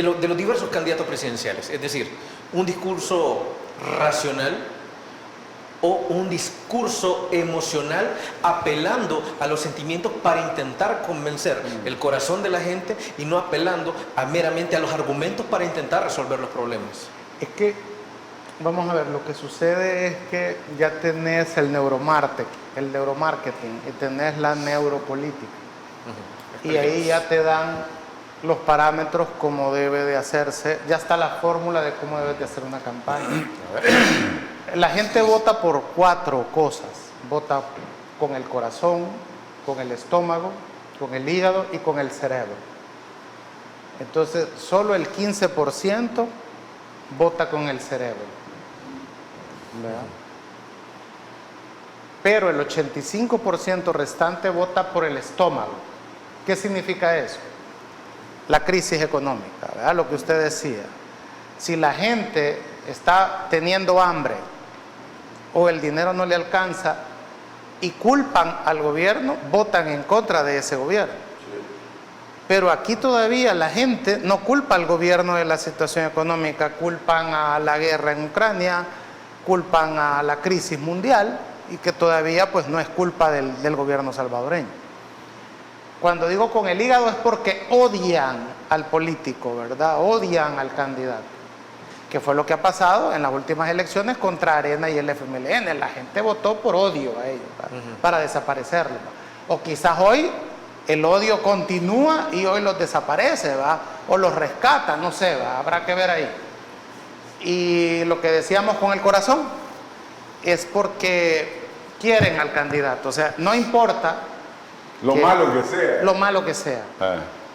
los diversos candidatos presidenciales. Es decir, un discurso racional o un discurso emocional apelando a los sentimientos para intentar convencer el corazón de la gente y no apelando meramente a los argumentos para intentar resolver los problemas. Es que, vamos a ver, lo que sucede es que ya tenés el neuromarketing y tenés la neuropolítica. Y ahí ya te dan los parámetros como debe de hacerse, ya está la fórmula de cómo debe de hacer una campaña. La gente vota por 4 cosas: vota con el corazón, con el estómago, con el hígado y con el cerebro. Entonces, solo el 15% vota con el cerebro, ¿verdad? Pero el 85% restante vota por el estómago. ¿Qué significa eso? La crisis económica, ¿verdad? Lo que usted decía. Si la gente está teniendo hambre o el dinero no le alcanza y culpan al gobierno, votan en contra de ese gobierno. Pero aquí todavía la gente no culpa al gobierno de la situación económica, culpan a la guerra en Ucrania, culpan a la crisis mundial y que todavía pues no es culpa del gobierno salvadoreño. Cuando digo con el hígado es porque odian al político, ¿verdad? Odian al candidato, que fue lo que ha pasado en las últimas elecciones contra Arena y el FMLN. La gente votó por odio a ellos, para desaparecerlos. O quizás hoy el odio continúa y hoy los desaparece, ¿va? O los rescata, no sé, ¿va? Habrá que ver ahí. Y lo que decíamos con el corazón es porque quieren al candidato, o sea, no importa lo malo que sea. Lo malo que sea.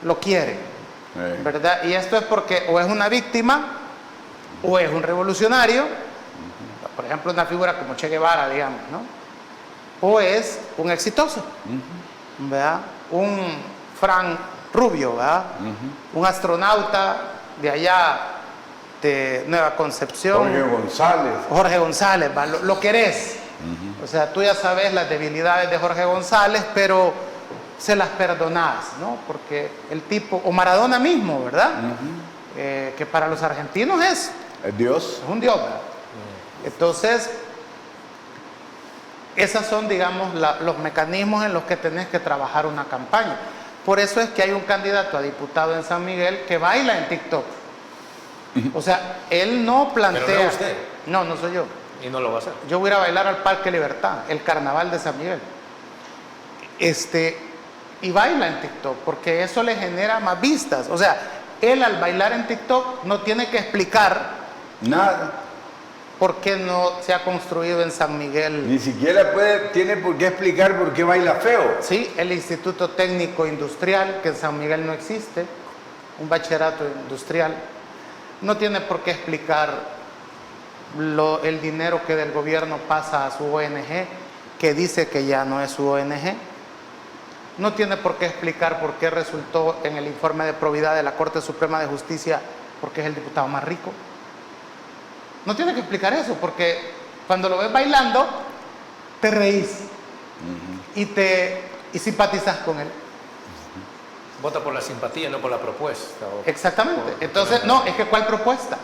Lo quieren. ¿Verdad? Y esto es porque o es una víctima o es un revolucionario, por ejemplo, una figura como Che Guevara, digamos, ¿no? O es un exitoso, ¿verdad? Un Frank Rubio, ¿verdad? Un astronauta de allá de Nueva Concepción. Jorge González, ¿va? Lo querés. O sea, tú ya sabes las debilidades de Jorge González, pero se las perdonás, ¿no? Porque el tipo, o Maradona mismo, ¿verdad? Que para los argentinos es Dios. Es un Dios, ¿verdad? Entonces, esos son, digamos, los mecanismos en los que tenés que trabajar una campaña. Por eso es que hay un candidato a diputado en San Miguel que baila en TikTok. O sea, él no plantea... ¿Pero no es usted? No, no soy yo. Y no lo va a hacer. Yo voy a ir a bailar al Parque Libertad, el carnaval de San Miguel. Y baila en TikTok, porque eso le genera más vistas. O sea, él al bailar en TikTok no tiene que explicar nada. ¿Por qué no se ha construido en San Miguel? Ni siquiera tiene por qué explicar por qué baila feo. Sí, el Instituto Técnico Industrial, que en San Miguel no existe, un bachillerato industrial. No tiene por qué explicar el dinero que del gobierno pasa a su ONG, que dice que ya no es su ONG. No tiene por qué explicar por qué resultó en el informe de probidad de la Corte Suprema de Justicia, porque es el diputado más rico. No tiene que explicar eso, porque cuando lo ves bailando, te reís y simpatizas con él. Vota por la simpatía, no por la propuesta. Exactamente. Entonces, no, es que ¿cuál propuesta?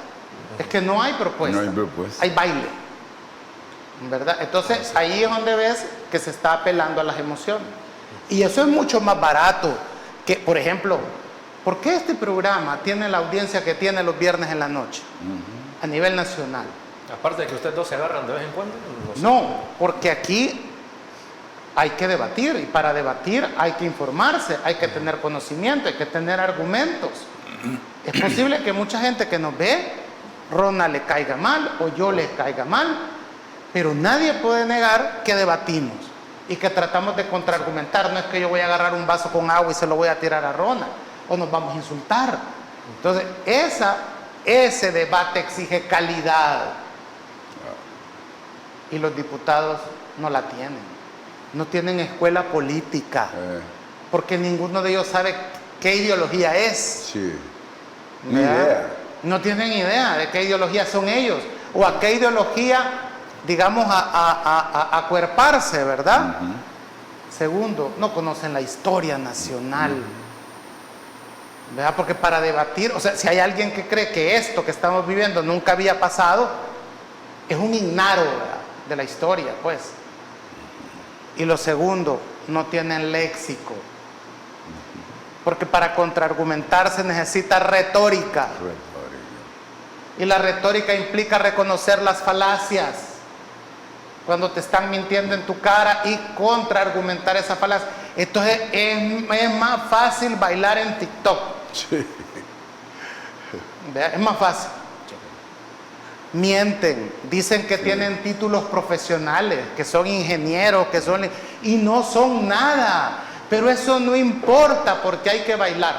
Es que no hay propuesta. No hay propuesta. Hay baile. ¿Verdad? Entonces, ahí es donde ves que se está apelando a las emociones. Y eso es mucho más barato que, por ejemplo, ¿por qué este programa tiene la audiencia que tiene los viernes en la noche? A nivel nacional. Aparte de que ustedes dos se agarran de vez en cuando. No, porque aquí hay que debatir, y para debatir hay que informarse, hay que tener conocimiento, hay que tener argumentos. Es posible que mucha gente que nos ve, Ronald le caiga mal o yo le caiga mal, pero nadie puede negar que debatimos y que tratamos de contraargumentar. No es que yo voy a agarrar un vaso con agua y se lo voy a tirar a Ronald o nos vamos a insultar. Entonces, ese debate exige calidad y los diputados no la tienen. No tienen escuela política, porque ninguno de ellos sabe qué ideología es. Sí. Ni idea. No tienen idea de qué ideología son ellos, o a qué ideología, digamos, a acuerparse, ¿verdad? Segundo, no conocen la historia nacional. ¿Verdad? Porque para debatir, o sea, si hay alguien que cree que esto que estamos viviendo nunca había pasado, es un ignaro, ¿verdad?, de la historia, pues. Y lo segundo, no tienen léxico. Porque para contraargumentar se necesita retórica. Y la retórica implica reconocer las falacias. Cuando te están mintiendo en tu cara y contraargumentar esa falacia. Entonces es más fácil bailar en TikTok. Sí. ¿Vea? Es más fácil. Mienten, dicen que tienen títulos profesionales, que son ingenieros, y no son nada, pero eso no importa porque hay que bailar.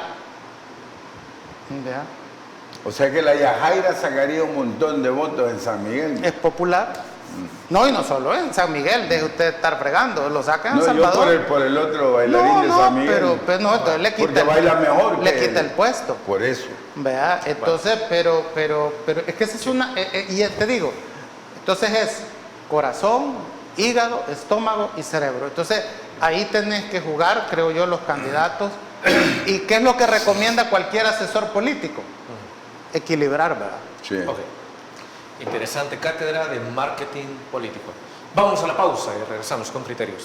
¿Vea? O sea que la Yajaira sacaría un montón de votos en San Miguel. Es popular. No, y no solo en San Miguel, deje usted estar fregando, lo sacan en No, Salvador. yo por el otro bailarín de San Miguel. Pero no, entonces le quita, porque baila mejor, le quita el puesto. Por eso. ¿Vea? Entonces, pero es que esa es una, y te digo, entonces es corazón, hígado, estómago y cerebro. Entonces, ahí tenés que jugar, creo yo, los candidatos. ¿Y qué es lo que recomienda cualquier asesor político? Equilibrar, ¿verdad? Sí. Ok. Interesante cátedra de marketing político. Vamos a la pausa y regresamos con criterios.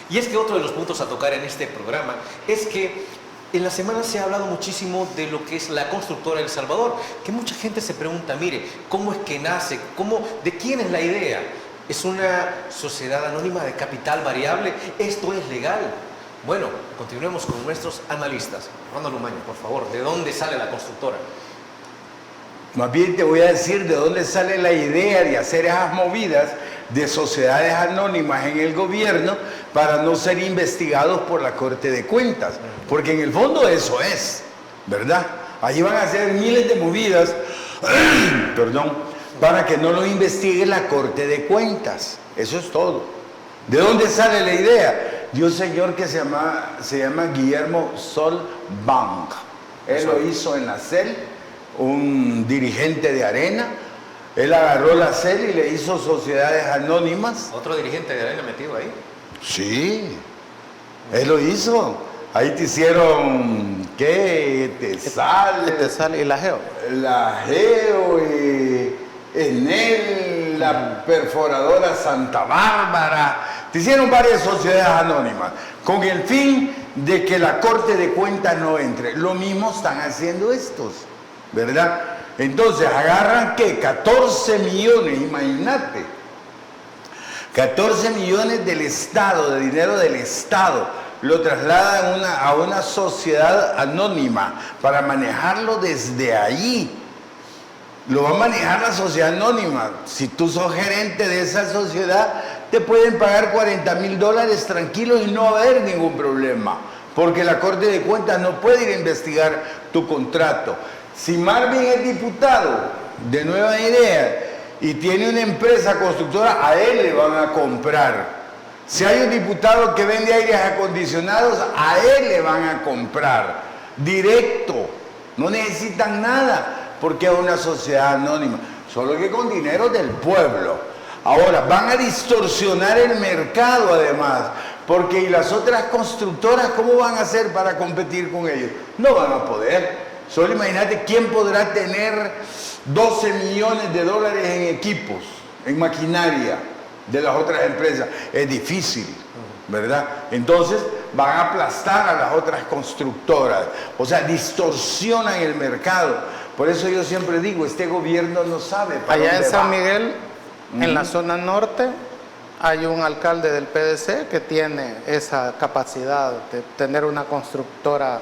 Y es que otro de los puntos a tocar en este programa es que en la semana se ha hablado muchísimo de lo que es la constructora El Salvador, que mucha gente se pregunta, mire, ¿cómo es que nace? ¿De quién es la idea? ¿Es una sociedad anónima de capital variable? ¿Esto es legal? Bueno, continuemos con nuestros analistas. Ronald Umaña, por favor, ¿de dónde sale la constructora? Más bien te voy a decir de dónde sale la idea de hacer esas movidas de sociedades anónimas en el gobierno para no ser investigados por la Corte de Cuentas. Porque en el fondo eso es, ¿verdad? Allí van a hacer miles de movidas, perdón, para que no lo investigue la Corte de Cuentas. Eso es todo. ¿De dónde sale la idea? De un señor que se llama Guillermo Solvang. Él lo hizo en la CEL, un dirigente de Arena. Él agarró la CEL y le hizo sociedades anónimas. ¿Otro dirigente de Arena metido ahí? Sí, él lo hizo. Ahí te hicieron, ¿qué? Etesal y la Geo. La Geo, Enel, la perforadora Santa Bárbara. Te hicieron varias sociedades anónimas con el fin de que la Corte de Cuentas no entre. Lo mismo están haciendo estos, ¿verdad? Entonces agarran, ¿qué? 14 millones, imagínate. 14 millones del Estado, de dinero del Estado, lo trasladan a una sociedad anónima para manejarlo desde allí. Lo va a manejar la sociedad anónima. Si tú sos gerente de esa sociedad, te pueden pagar $40,000 tranquilos y no va a haber ningún problema, porque la Corte de Cuentas no puede ir a investigar tu contrato. Si Marvin es diputado de Nueva Idea y tiene una empresa constructora, a él le van a comprar. Si hay un diputado que vende aires acondicionados, a él le van a comprar. Directo. No necesitan nada, porque es una sociedad anónima. Solo que con dinero del pueblo. Ahora, van a distorsionar el mercado además, porque ¿y las otras constructoras cómo van a hacer para competir con ellos? No van a poder. Solo imagínate quién podrá tener $12 millones en equipos, en maquinaria de las otras empresas. Es difícil, ¿verdad? Entonces van a aplastar a las otras constructoras. O sea, distorsionan el mercado. Por eso yo siempre digo, este gobierno no sabe para allá dónde en San va. Miguel, en la zona norte, hay un alcalde del PDC que tiene esa capacidad de tener una constructora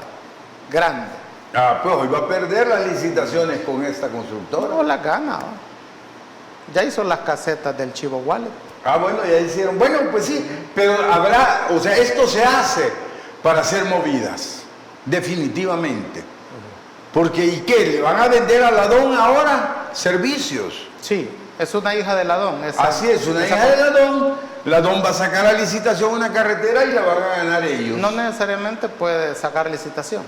grande. Ah, pues hoy va a perder las licitaciones con esta constructora. No las gana. Ya hizo las casetas del Chivo Wallet. Ah, bueno, ya hicieron. Bueno, pues sí, pero habrá, o sea, esto se hace para hacer movidas, definitivamente. Porque, ¿y qué? ¿Le van a vender a Ladón ahora servicios? Sí, es una hija de Ladón. Así es, una hija de Ladón. Ladón va a sacar a licitación una carretera y la van a ganar ellos. No necesariamente puede sacar licitación.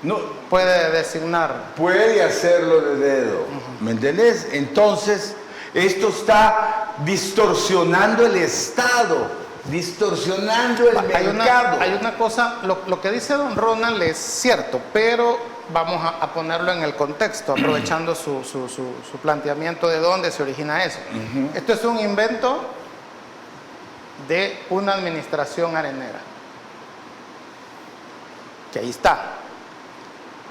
No, Puede designar. puede hacerlo de dedo, ¿me entendés? Entonces, esto está distorsionando el Estado, distorsionando el mercado. Hay una cosa, lo que dice don Ronald es cierto, pero vamos a ponerlo en el contexto, aprovechando su planteamiento de dónde se origina eso. Esto es un invento de una administración arenera, que ahí está.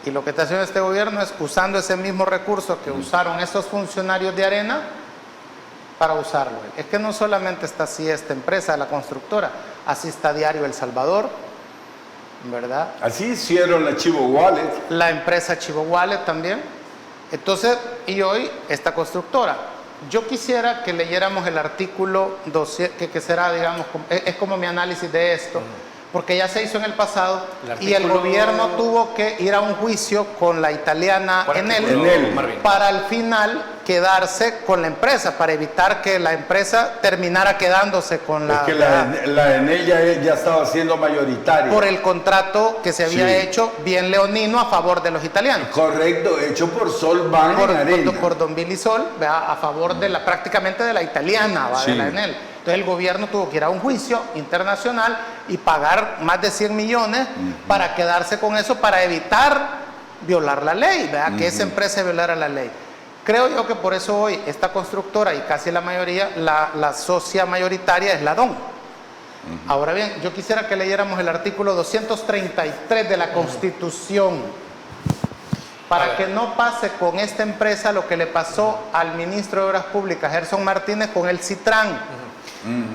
Y lo que está haciendo este gobierno es usando ese mismo recurso que usaron esos funcionarios de Arena para usarlo. Es que no solamente está así esta empresa, la constructora, así está Diario El Salvador, ¿verdad? Así hicieron la Chivo Wallet. La empresa Chivo Wallet también. Entonces, y hoy esta constructora. Yo quisiera que leyéramos el artículo 12, que será, digamos, es como mi análisis de esto, porque ya se hizo en el pasado y el gobierno tuvo que ir a un juicio con la italiana Enel para al final quedarse con la empresa, para evitar que la empresa terminara quedándose con la... Es que la Enel ya estaba siendo mayoritaria. Por el contrato que se había hecho bien leonino a favor de los italianos. Correcto, hecho por Sol Bank en Arena. Por don Billy Sol, ¿verdad? A favor de prácticamente de la italiana, ¿va? De la Enel. Entonces el gobierno tuvo que ir a un juicio internacional y pagar más de 100 millones para quedarse con eso, para evitar violar la ley, ¿verdad? Que esa empresa violara la ley. Creo yo que por eso hoy esta constructora y casi la mayoría, la socia mayoritaria es Ladón. Ahora bien, yo quisiera que leyéramos el artículo 233 de la Constitución para que no pase con esta empresa lo que le pasó al ministro de Obras Públicas, Gerson Martínez, con el Citran.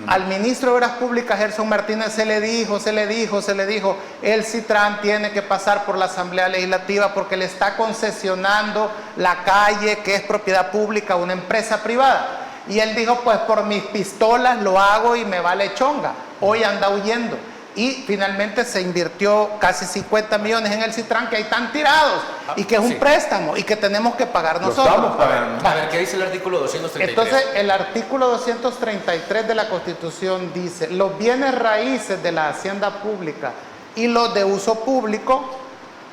Al ministro de Obras Públicas, Gerson Martínez, se le dijo, el Citran tiene que pasar por la Asamblea Legislativa porque le está concesionando la calle que es propiedad pública a una empresa privada. Y él dijo, pues por mis pistolas lo hago y me vale chonga. Hoy anda huyendo. Y finalmente se invirtió casi 50 millones en el Citran, que ahí están tirados, y que es un préstamo, y que tenemos que pagar nosotros. Estamos pagando. A ver, ¿qué dice el artículo 233? Entonces, el artículo 233 de la Constitución dice, los bienes raíces de la hacienda pública y los de uso público,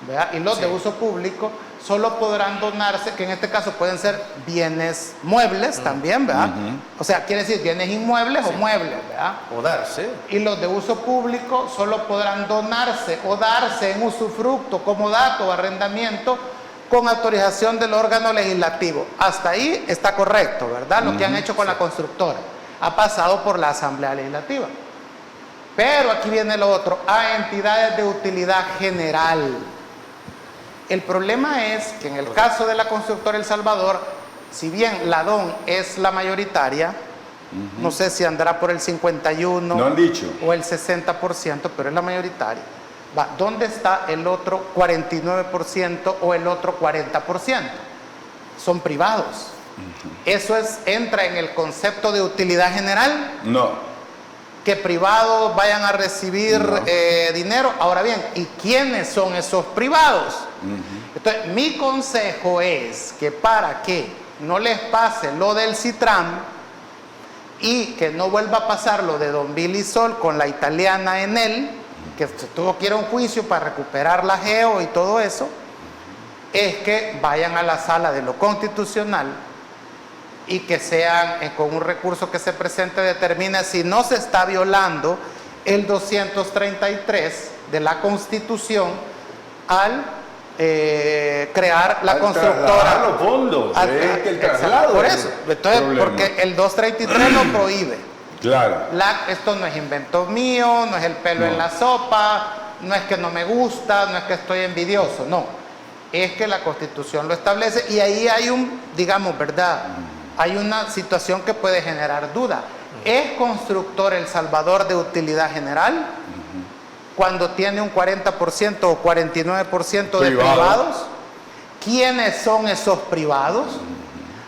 ¿verdad? Y los de uso público solo podrán donarse, que en este caso pueden ser bienes muebles también, ¿verdad? O sea, quiere decir bienes inmuebles o muebles, ¿verdad? O darse. Y los de uso público solo podrán donarse o darse en usufructo, comodato o arrendamiento con autorización del órgano legislativo. Hasta ahí está correcto, ¿verdad? Lo que han hecho con la constructora. Ha pasado por la Asamblea Legislativa. Pero aquí viene lo otro, a entidades de utilidad general. El problema es que en el caso de la constructora El Salvador, si bien Ladón es la mayoritaria, No sé si andará por el 51 No han dicho. o el 60%, pero es la mayoritaria. ¿Dónde está el otro 49% o el otro 40%? Son privados. Eso entra en el concepto de utilidad general. No. Que privados vayan a recibir dinero. Ahora bien, ¿y quiénes son esos privados? Entonces, mi consejo es que para que no les pase lo del Citram y que no vuelva a pasar lo de Don Billy Sol con la italiana Enel, que se tuvo que ir a un juicio para recuperar la GEO y todo eso, es que vayan a la sala de lo constitucional y que sean con un recurso que se presente determine si no se está violando el 233 de la Constitución al crear la constructora. Los fondos, que el traslado. Por eso, entonces, porque el 233 lo prohíbe. Claro. Esto no es invento mío, no es el pelo en la sopa, no es que no me gusta, no es que estoy envidioso, no. Es que la Constitución lo establece y ahí hay ¿verdad? Hay una situación que puede generar duda. ¿Es constructor El Salvador de utilidad general cuando tiene un 40% o 49% de privados? ¿Quiénes son esos privados?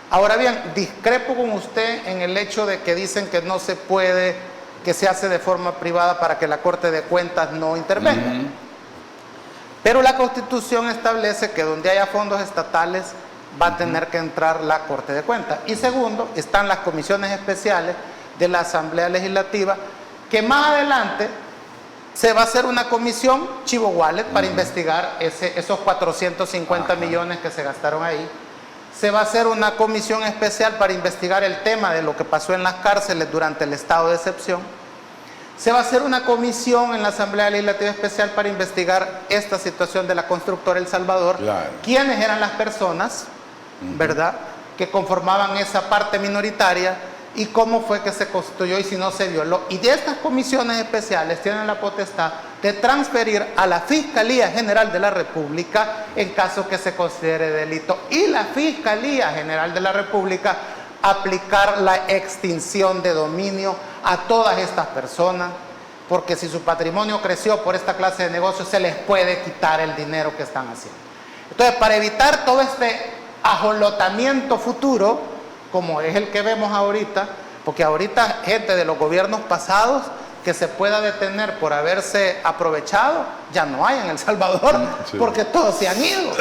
Ahora bien, discrepo con usted en el hecho de que dicen que no se puede, que se hace de forma privada para que la Corte de Cuentas no intervenga. Pero la Constitución establece que donde haya fondos estatales va a tener que entrar la Corte de Cuentas. Y segundo, están las comisiones especiales de la Asamblea Legislativa, que más adelante se va a hacer una comisión Chivo Wallet para investigar esos 450 millones que se gastaron ahí. Se va a hacer una comisión especial para investigar el tema de lo que pasó en las cárceles durante el estado de excepción. Se va a hacer una comisión en la Asamblea Legislativa Especial para investigar esta situación de la constructora El Salvador. Claro. ¿Quiénes eran las personas, verdad, que conformaban esa parte minoritaria y cómo fue que se constituyó y si no se violó? Y de estas comisiones especiales tienen la potestad de transferir a la Fiscalía General de la República en caso que se considere delito. Y la Fiscalía General de la República aplicar la extinción de dominio a todas estas personas, porque si su patrimonio creció por esta clase de negocios, se les puede quitar el dinero que están haciendo. Entonces, para evitar todo este ajolotamiento futuro, como es el que vemos ahorita, porque ahorita gente de los gobiernos pasados que se pueda detener por haberse aprovechado, ya no hay en El Salvador, porque todos se han ido.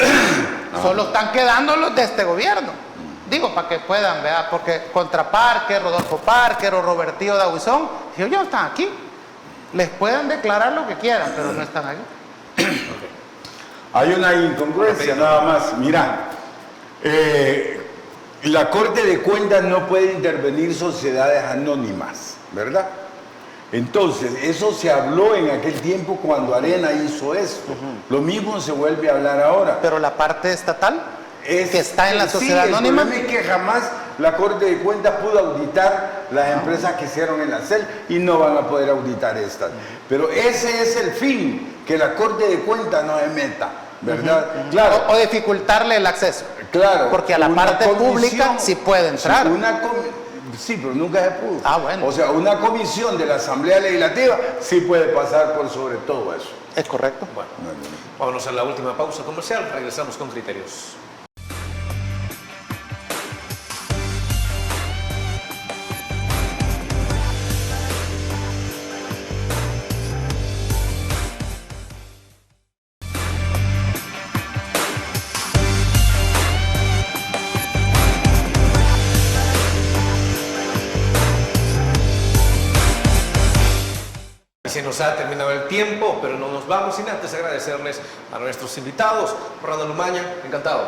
Solo están quedando los de este gobierno. Digo, para que puedan, ¿verdad? Porque contra Parker, Rodolfo Parker o Robertillo Dahuizón, si ellos están aquí, les pueden declarar lo que quieran, pero no están aquí. Hay una incongruencia nada más. Mira, la Corte de Cuentas no puede intervenir sociedades anónimas, ¿verdad? Entonces, eso se habló en aquel tiempo cuando Arena hizo esto. Lo mismo se vuelve a hablar ahora. Pero la parte estatal, que está en la sociedad anónima. El problema es que jamás la Corte de Cuentas pudo auditar las empresas que hicieron en la CEL y no van a poder auditar estas. Pero ese es el fin, que la Corte de Cuentas no se meta, ¿verdad? Claro. O dificultarle el acceso. Claro. Porque a la parte pública sí puede entrar. Sí, pero nunca se pudo. Bueno. O sea, una comisión de la Asamblea Legislativa sí puede pasar por sobre todo eso. Es correcto. Bueno, vámonos a la última pausa comercial. Regresamos con criterios. Se nos ha terminado el tiempo, pero no nos vamos sin antes agradecerles a nuestros invitados. Fernando Lumaña, encantado.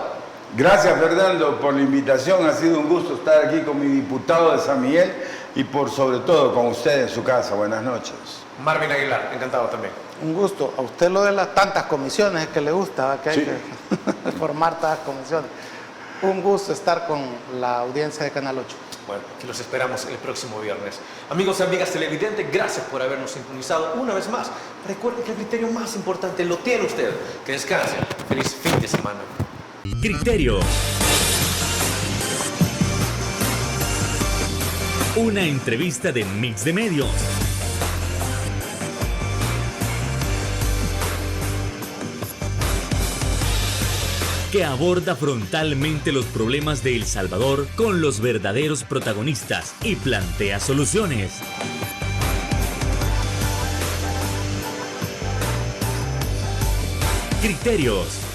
Gracias, Fernando, por la invitación. Ha sido un gusto estar aquí con mi diputado de San Miguel y por sobre todo con usted en su casa. Buenas noches. Marvin Aguilar, encantado también. Un gusto. A usted lo de las tantas comisiones que le gusta, que hay que formar tantas comisiones. Un gusto estar con la audiencia de Canal 8. Bueno, aquí los esperamos el próximo viernes. Amigos y amigas televidentes, gracias por habernos sintonizado una vez más. Recuerden que el criterio más importante lo tiene usted. Que descansen. Feliz fin de semana. Criterios. Una entrevista de Mix de Medios. Que aborda frontalmente los problemas de El Salvador con los verdaderos protagonistas y plantea soluciones. Criterios.